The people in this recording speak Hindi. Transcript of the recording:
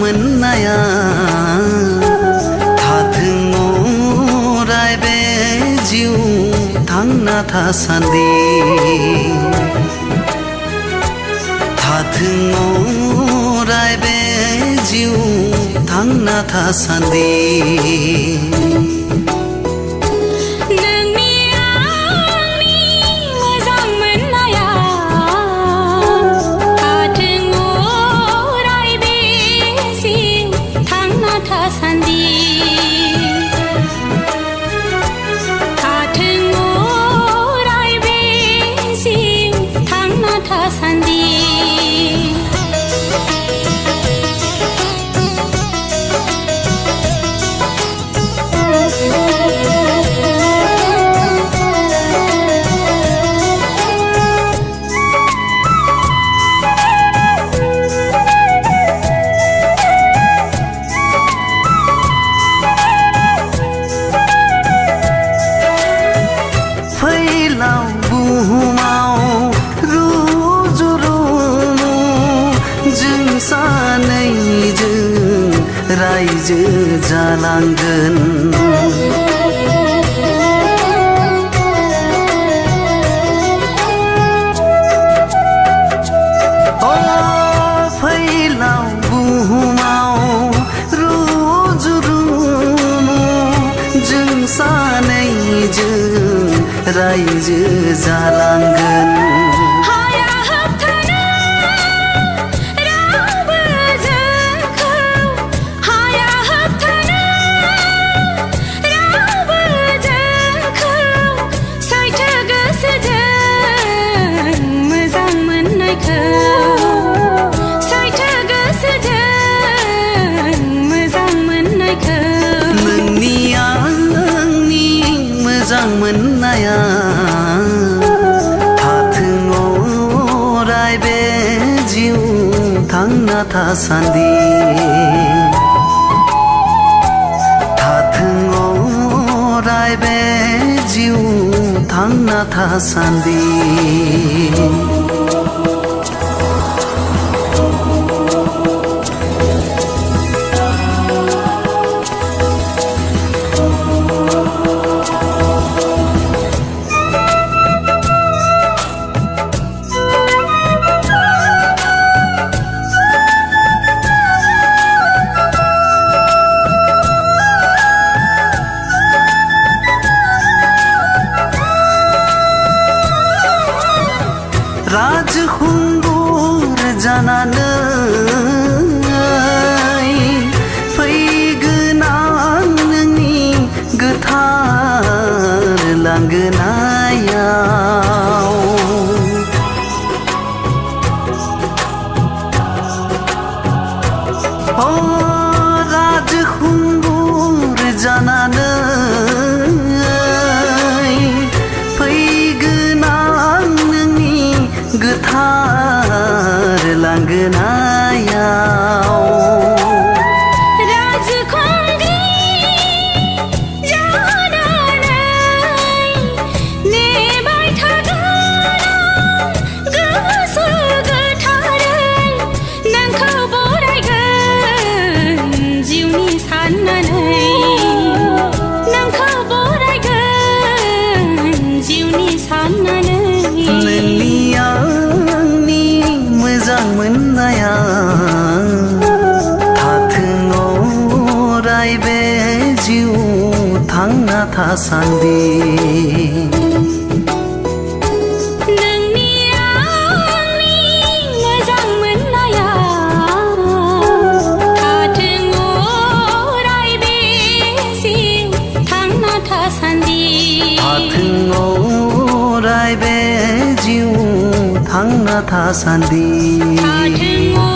मोननाया थाथों अराय बे जिउ थांना थासान्दि थाथों अराय बे जिउ थांना थासान्दि रायजो जालांगोन फैलाव बुहुमाव रुजु रुमु जों सानैजों रायजो जालांगोन मोननाया थाथों अराय बे जिउ थांना थासान्दि थाथों अराय बे जिउ थांना थासान्दि राजखुंगुर जानानै फैगोनां नोंनि गोथार लांगोनायाव राजखुंगुर जानानै गोथार लांगोनायाव राजखुंग्रि जानानै नेबाय थागोन गोसो गोथारै नोंखौ बरायगोन जिउनि साननानै नोंखौ बरायगोन जिउनि साननानै मोननाया थाथों अराय बे जिउ थांना थासान्दि थांना थासान्दि थाथों